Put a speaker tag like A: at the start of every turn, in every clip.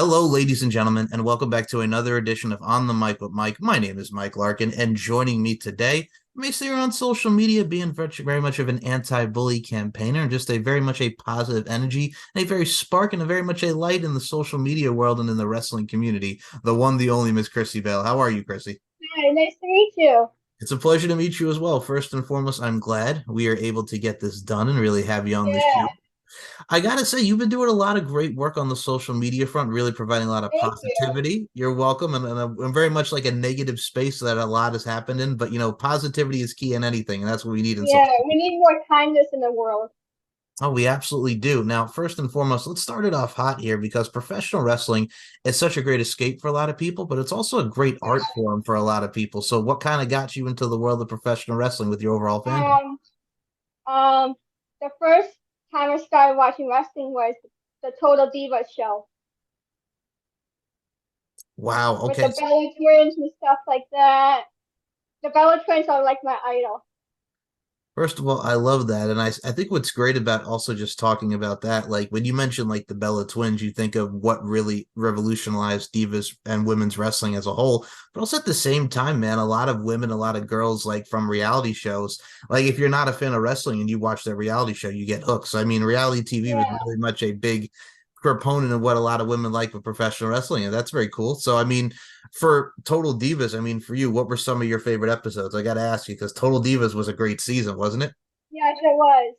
A: Hello, ladies and gentlemen, and welcome back to another edition of On the Mic with Mike. My name is Mike Larkin, and joining me today, you may say you're on social media, being very much of an anti-bully campaigner, and just a very much a positive energy, and a very spark and a very much a light in the social media world and in the wrestling community. The one, the only Miss Chrissy Bell. How are you, Chrissy?
B: Hi, nice to meet you.
A: It's a pleasure to meet you as well. First and foremost, I'm glad we are able to get this done and really have you on the show.
B: Yeah,
A: I gotta say, you've been doing a lot of great work on the social media front, really providing a lot of
B: thank you.
A: positivity. You're welcome, and very much like a negative space that a lot has happened in. But positivity is key in anything, and that's what we need in social.
B: Yeah, we need more kindness in the world.
A: Oh, we absolutely do. Now, first and foremost, let's start it off hot here because professional wrestling is such a great escape for a lot of people, but it's also a great art form for a lot of people. So, what kind of got you into the world of professional wrestling with your overall fandom?
B: Um, um, the first time I started watching wrestling was the Total Divas show
A: Wow.
B: with
A: Okay.
B: the Bella Twins and stuff like that. The Bella Twins are like my idol.
A: First of all, I love that. And I think what's great about also just talking about that, like when you mention like the Bella Twins, you think of what really revolutionized divas and women's wrestling as a whole. But also at the same time, man, a lot of women, a lot of girls, like from reality shows, like if you're not a fan of wrestling and you watch that reality show, you get hooked. So, I mean, reality TV was
B: Yeah.
A: really much a big proponent of what a lot of women like with professional wrestling. And that's very cool. So, I mean, for Total Divas, I mean, for you, what were some of your favorite episodes? I got to ask you because Total Divas was a great season, wasn't it?
B: Yes, it was.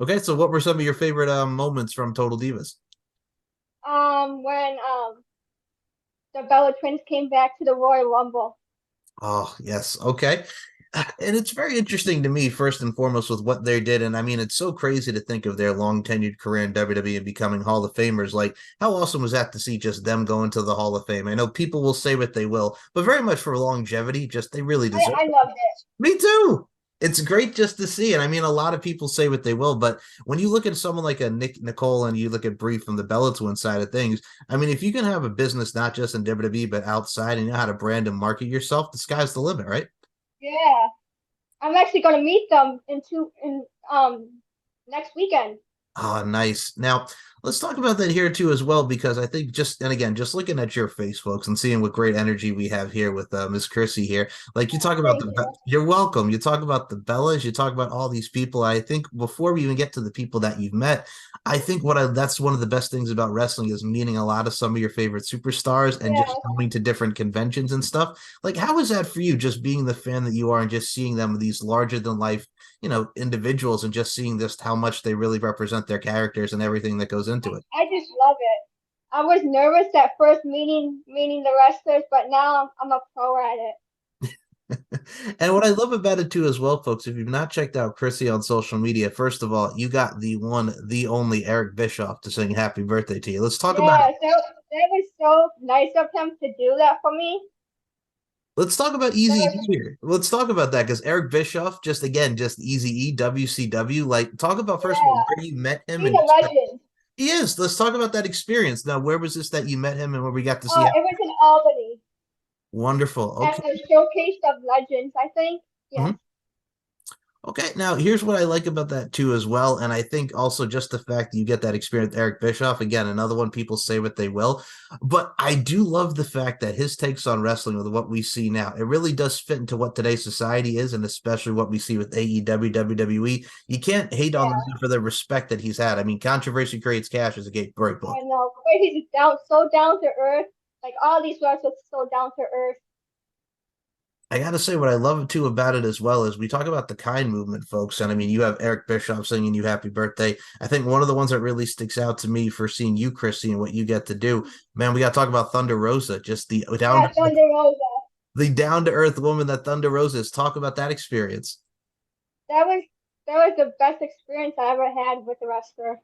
A: Okay, so what were some of your favorite moments from Total Divas?
B: When the Bella Twins came back to the Royal Rumble.
A: Oh, yes. Okay. And it's very interesting to me, first and foremost, with what they did. And I mean, it's so crazy to think of their long tenured career in WWE and becoming Hall of Famers. Like, how awesome was that to see just them go into the Hall of Fame? I know people will say what they will, but very much for longevity, just they really deserve.
B: I loved it.
A: Me too. It's great just to see. And I mean, a lot of people say what they will, but when you look at someone like a Nicole and you look at Brie from the Bella Twin side of things, I mean, if you can have a business not just in WWE, but outside and you know how to brand and market yourself, the sky's the limit, right?
B: Yeah. I'm actually gonna meet them in next weekend.
A: Oh, nice. Now, let's talk about that here too as well, because I think just and again, just looking at your face, folks, and seeing what great energy we have here with Miss Chrissy here. Like you talk about
B: Thank you.
A: you're welcome. You talk about the Bellas, you talk about all these people. I think before we even get to the people that you've met, I think that's one of the best things about wrestling is meeting a lot of some of your favorite superstars and just
B: Yeah.
A: going to different conventions and stuff. Like, how is that for you, just being the fan that you are and just seeing them these larger than life individuals and just seeing just how much they really represent their characters and everything that goes into it.
B: I just love it. I was nervous at first meeting the wrestlers, but now I'm a pro at it.
A: And what I love about it too, as well, folks, if you've not checked out Chrissy on social media, first of all, you got the one, the only Eric Bischoff to sing happy birthday to you. Let's talk about
B: Yeah, so that was so nice of him to do that for me.
A: let's talk about
B: That
A: Easy E
B: was
A: here. Let's talk about that because Eric Bischoff, just again, just Easy E, WCW. Like, talk about first of all
B: yeah,
A: where you met him
B: he's
A: and
B: a
A: just
B: legend.
A: he is. Let's talk about that experience. Now, where was this that you met him and where we got to see him?
B: It was in Albany
A: Wonderful.
B: at
A: Okay.
B: the Showcase of Legends, I think. Yes.
A: Mhm. Okay, now here's what I like about that too, as well. And I think also just the fact that you get that experience with Eric Bischoff, again, another one people say what they will. But I do love the fact that his takes on wrestling with what we see now, it really does fit into what today's society is, and especially what we see with AEW, WWE. You can't hate on the
B: Yeah,
A: man for the respect that he's had. I mean, controversy creates cash is a great book.
B: I know. But he's down to earth. Like all these wrestlers so down to earth.
A: I gotta say, what I love too about it as well is we talk about the kind movement, folks. And I mean, you have Eric Bischoff singing you happy birthday. I think one of the ones that really sticks out to me for seeing you, Chrissy, and what you get to do, man, we got to talk about Thunder Rosa, just
B: Yeah, Thunder Rosa.
A: the down to earth woman that Thunder Rosa is. Talk about that experience.
B: That was that was the best experience I ever had with a wrestler.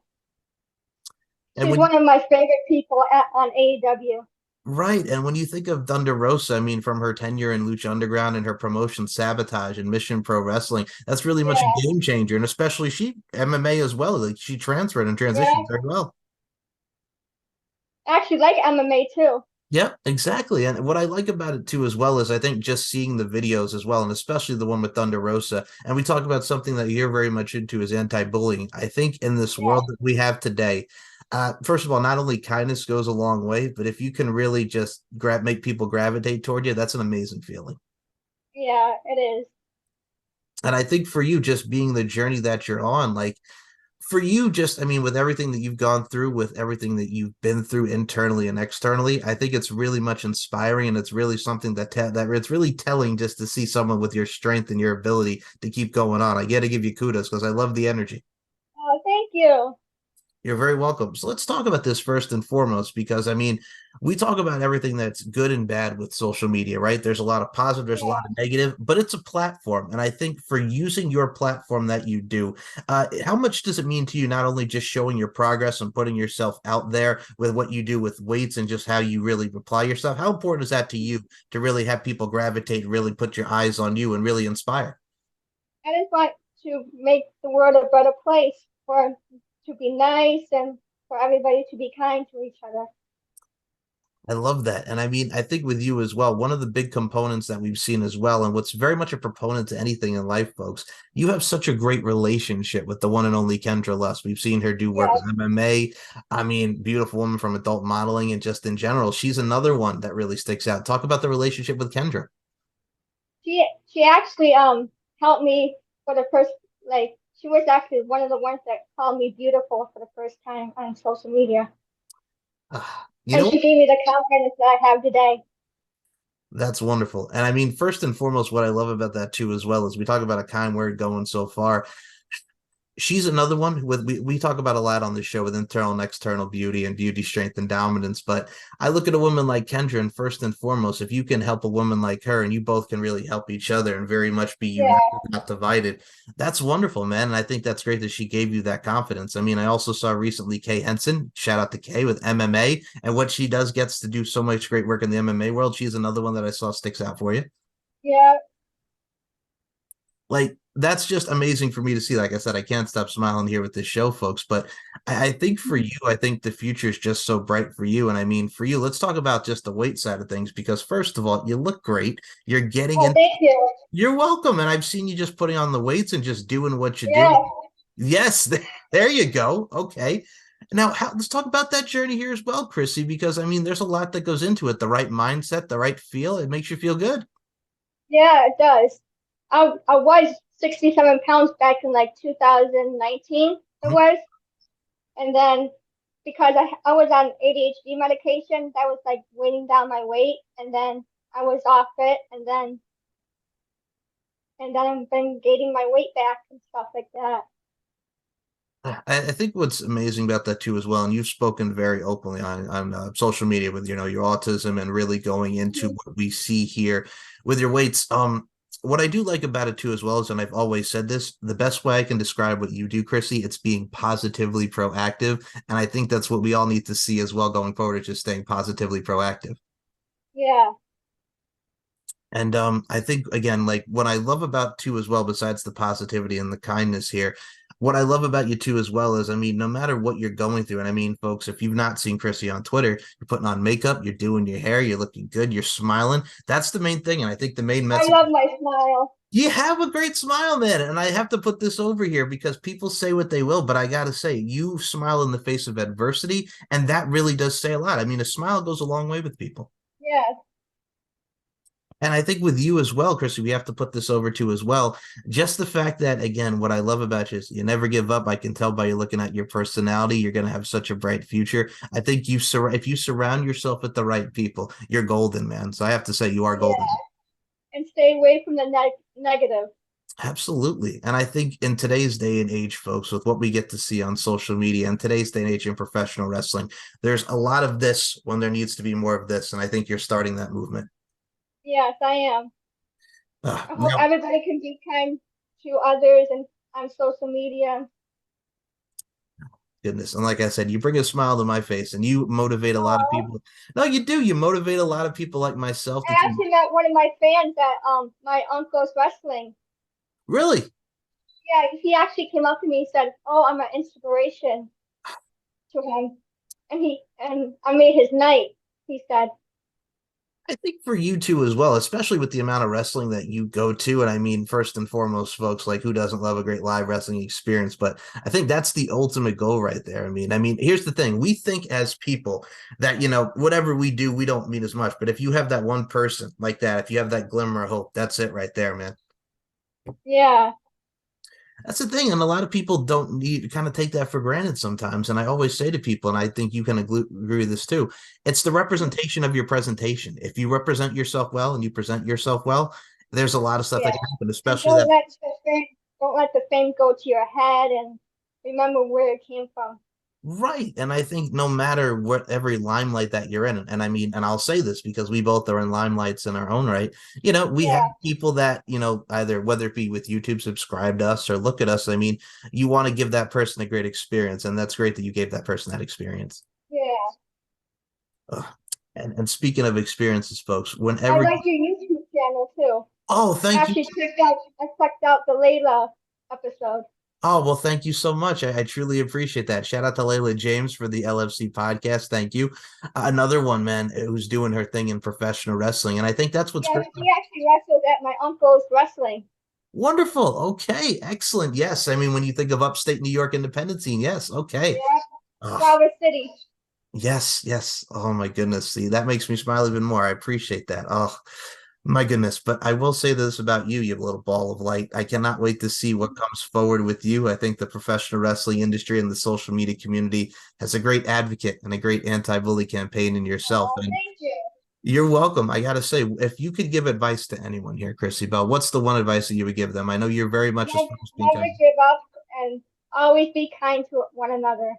A: And
B: She's
A: when
B: one of my favorite people on AEW.
A: right, and when you think of Thunder Rosa, I mean, from her tenure in Lucha Underground and her promotion Sabotage and Mission Pro Wrestling, that's really much a
B: Yeah,
A: game changer. And especially she MMA as well. Like she transferred and transitioned
B: yeah.
A: very well.
B: I actually like MMA too.
A: Yeah, exactly. And what I like about it too, as well, is I think just seeing the videos as well, and especially the one with Thunder Rosa. And we talk about something that you're very much into is anti-bullying. I think in this
B: Yeah,
A: world that we have today, First of all, not only kindness goes a long way, but if you can really just make people gravitate toward you, that's an amazing feeling.
B: Yeah, it is.
A: And I think for you, just being the journey that you're on, like for you, just, I mean, with everything that you've gone through, with everything that you've been through internally and externally, I think it's really much inspiring, and it's really something that it's really telling just to see someone with your strength and your ability to keep going on. I got to give you kudos because I love the energy.
B: Oh, thank you.
A: You're very welcome. So let's talk about this first and foremost, because I mean, we talk about everything that's good and bad with social media, right? There's a lot of positive, there's a lot of
B: Yeah.
A: negative, but it's a platform. And I think for using your platform that you do, how much does it mean to you, not only just showing your progress and putting yourself out there with what you do with weights and just how you really apply yourself? How important is that to you to really have people gravitate, really put your eyes on you and really inspire?
B: I just want to make the world a better place for to be nice and for everybody to be kind to each other.
A: I love that. And I mean, I think with you as well, one of the big components that we've seen as well, and what's very much a proponent to anything in life, folks, you have such a great relationship with the one and only Kendra Lust. We've seen her do work with
B: Yes.
A: MMA. I mean, beautiful woman from adult modeling and just in general. She's another one that really sticks out. Talk about the relationship with Kendra.
B: She actually helped me for the first like she was actually one of the ones that called me beautiful for the first time on social media.
A: You
B: And
A: know,
B: she gave me the confidence that I have today.
A: that's wonderful. And I mean, first and foremost, what I love about that too, as well, is we talk about a kind word going so far. She's another one with we talk about a lot on the show with internal and external beauty and beauty, strength, and dominance. But I look at a woman like Kendra, and first and foremost, if you can help a woman like her and you both can really help each other and very much be united,
B: Yeah.
A: not divided, that's wonderful, man. And I think that's great that she gave you that confidence. I mean, I also saw recently Kay Henson, shout out to Kay with MMA, and what she does gets to do so much great work in the MMA world. She's another one that I saw sticks out for you.
B: Yeah.
A: Like that's just amazing for me to see. Like I said, I can't stop smiling here with this show, folks. But I think for you, I think the future is just so bright for you. And I mean, for you, let's talk about just the weight side of things because first of all, you look great. You're getting
B: Oh,
A: in.
B: thank you.
A: You're welcome. And I've seen you just putting on the weights and just doing what you do.
B: Yeah.
A: Yes, there you go. Okay. Now, let's talk about that journey here as well, Chrissy, because I mean, there's a lot that goes into it. The right mindset, the right feel, it makes you feel good.
B: Yeah, it does. I was 67 pounds back in like 2019 it
A: Mhm.
B: was. And then because I was on ADHD medication, that was like weighing down my weight. And then I was off it. And then I've been gaining my weight back and stuff like that.
A: I think what's amazing about that too as well, and you've spoken very openly on social media with your autism and really going into
B: Mhm.
A: what we see here with your weights. What I do like about it too as well is, and I've always said this, the best way I can describe what you do, Chrissy, it's being positively proactive, and I think that's what we all need to see as well going forward, is just staying positively proactive.
B: Yeah.
A: And I think again, like what I love about too as well, besides the positivity and the kindness here, what I love about you too as well is, I mean, no matter what you're going through, and I mean, folks, if you've not seen Chrissy on Twitter, you're putting on makeup, you're doing your hair, you're looking good, you're smiling. That's the main thing, and I think the main
B: I
A: message.
B: love my smile.
A: You have a great smile, man, and I have to put this over here because people say what they will, but I gotta say, you smile in the face of adversity, and that really does say a lot. I mean, a smile goes a long way with people.
B: Yeah.
A: And I think with you as well, Chrissy, we have to put this over to as well. Just the fact that, again, what I love about you is you never give up. I can tell by you looking at your personality, you're going to have such a bright future. I think if you surround yourself with the right people, you're golden, man. So I have to say, you are golden.
B: Yeah. And stay away from the negative.
A: Absolutely. And I think in today's day and age, folks, with what we get to see on social media and today's day and age in professional wrestling, there's a lot of this when there needs to be more of this. And I think you're starting that movement.
B: Yes, I am. I hope
A: Now,
B: everybody can be kind to others and on social media.
A: goodness. And like I said, you bring a smile to my face and you motivate a lot of
B: Oh,
A: people. No, you do. You motivate a lot of people like myself to
B: I
A: keep
B: actually met one of my fans at my uncle's wrestling.
A: really.
B: Yeah, he actually came up to me and said, "Oh, I'm an inspiration to him," and I made his night. He said,
A: I think for you too as well, especially with the amount of wrestling that you go to. And I mean, first and foremost, folks, like who doesn't love a great live wrestling experience? But I think that's the ultimate goal right there. I mean, here's the thing. We think as people that, whatever we do, we don't mean as much. But if you have that one person like that, if you have that glimmer of hope, that's it right there, man.
B: Yeah,
A: That's the thing, and a lot of people don't need kind of take that for granted sometimes. And I always say to people, and I think you can agree with this too, it's the representation of your presentation. If you represent yourself well and you present yourself well, there's a lot of stuff that
B: yeah.
A: can happen,
B: And
A: especially that.
B: don't let the fame go to your head, and remember where it came from.
A: Right. And I think no matter what every limelight that you're in, and I mean, and I'll say this because we both are in limelights in our own right, we have
B: Yeah,
A: people that, either whether it be with YouTube, subscribe to us or look at us. I mean, you want to give that person a great experience, and that's great that you gave that person that experience.
B: yeah.
A: Ugh. And speaking of experiences, folks,
B: I
A: whenever
B: like your YouTube channel too.
A: oh, thank you.
B: I checked out the Layla episode.
A: Oh, well, thank you so much. I truly appreciate that. Shout out to Layla James for the LFC podcast. Thank you. Another one, man, who's doing her thing in professional wrestling. And I think that's what's
B: Yeah,
A: great.
B: she actually wrestled at my uncle's wrestling.
A: Wonderful. Okay. Excellent. Yes. I mean, when you think of upstate New York independent scene, yes. Okay.
B: Yeah,
A: Oh,
B: Traverse City.
A: yes. Yes. Oh, my goodness. See, that makes me smile even more. I appreciate that. Oh, my goodness. But I will say this about you, you little ball of light. I cannot wait to see what comes forward with you. I think the professional wrestling industry and the social media community has a great advocate and a great anti-bully campaign in yourself.
B: Oh,
A: And
B: thank you.
A: you're welcome. I got to say, if you could give advice to anyone here, Chrissy Bell, what's the one advice that you would give them? I know you're very much as
B: Never,
A: far as being
B: never
A: kind.
B: give up and always be kind to one another.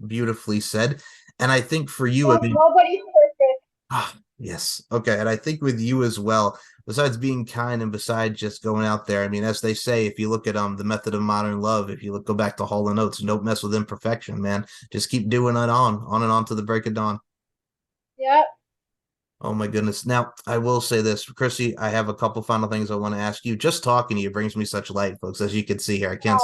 A: Beautifully said. And I think for you, I
B: No,
A: mean,
B: nobody's perfect.
A: yes. Okay. And I think with you as well, besides being kind and besides just going out there, I mean, as they say, if you look at the method of modern love, if you go back to Hall and Oates, don't mess with imperfection, man. Just keep doing it on and on to the break of dawn.
B: Yep.
A: Oh my goodness. Now, I will say this, Chrissy, I have a couple final things I want to ask you. Just talking to you brings me such light, folks, as you can see here. I can't.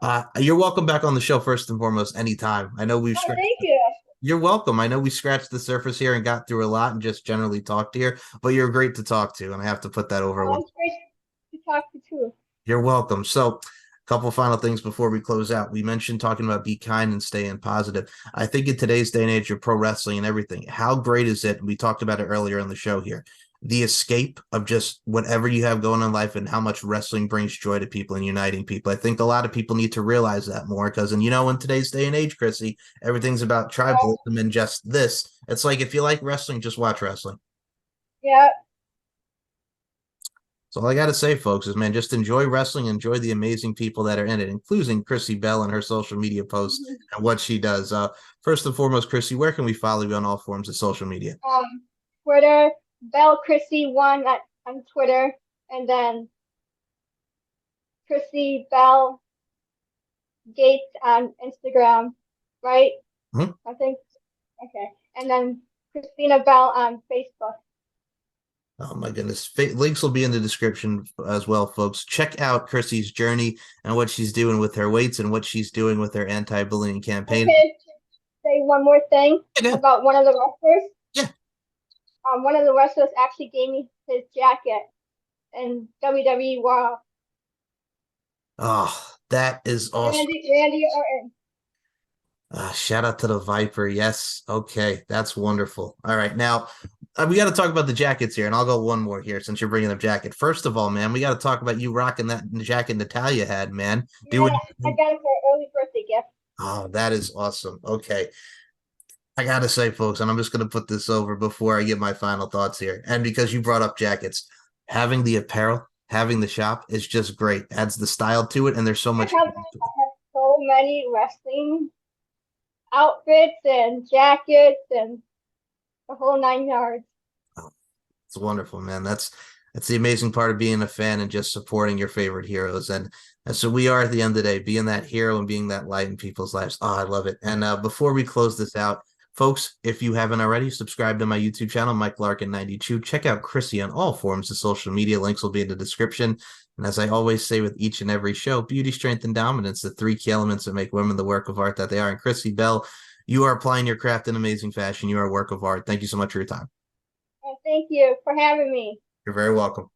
B: Aw.
A: You're welcome back on the show first and foremost anytime. I know we've
B: Oh,
A: scratched.
B: thank you.
A: You're welcome. I know we scratched the surface here and got through a lot and just generally talked here, but you're great to talk to, and I have to put that over
B: Oh,
A: one.
B: it's great to talk to too.
A: You're welcome. So, a couple final things before we close out. We mentioned talking about be kind and staying positive. I think in today's day and age of pro wrestling and everything, how great is it? And we talked about it earlier on the show here. The escape of just whatever you have going on in life and how much wrestling brings joy to people and uniting people. I think a lot of people need to realize that more because, and in today's day and age, Chrissy, everything's about
B: Yep.
A: tribalism and just this. It's like if you like wrestling, just watch wrestling.
B: Yep.
A: So all I got to say, folks, is man, just enjoy wrestling, enjoy the amazing people that are in it, including Chrissy Bell and her social media posts
B: Mhm.
A: and what she does. First and foremost, Chrissy, where can we follow you on all forms of social media?
B: Twitter, Bell Chrissy one on Twitter, and then Chrissy Bell Gates on Instagram, right?
A: Hmm?
B: I think. Okay. And then Christina Bell on Facebook.
A: Oh my goodness. Links will be in the description as well, folks. Check out Chrissy's journey and what she's doing with her weights and what she's doing with her anti-bullying campaign.
B: Okay, say one more thing
A: Yeah,
B: about one of the wrestlers.
A: yeah.
B: One of the wrestlers actually gave me his jacket in WWE Raw.
A: Oh, that is awesome.
B: Randy Orton.
A: Shout out to the Viper. Yes. Okay. That's wonderful. All right. Now, we got to talk about the jackets here, and I'll go one more here since you're bringing up jacket. First of all, man, we got to talk about you rocking that jacket Natalia had, man.
B: Yeah,
A: Doing.
B: I got it for an early birthday gift.
A: Oh, that is awesome. Okay. I got to say, folks, and I'm just going to put this over before I give my final thoughts here. And because you brought up jackets, having the apparel, having the shop is just great. Adds the style to it, and there's so much.
B: I have so many wrestling outfits and jackets and the whole 9 yards.
A: It's wonderful, man. That's the amazing part of being a fan and just supporting your favorite heroes. And so we are at the end of the day, being that hero and being that light in people's lives. Oh, I love it. And before we close this out, folks, if you haven't already, subscribe to my YouTube channel, Mike Larkin 92. Check out Chrissy on all forms of social media. Links will be in the description. And as I always say with each and every show, beauty, strength, and dominance, the three key elements that make women the work of art that they are. And Chrissy Bell, you are applying your craft in amazing fashion. You are a work of art. Thank you so much for your time.
B: Thank you for having me.
A: You're very welcome.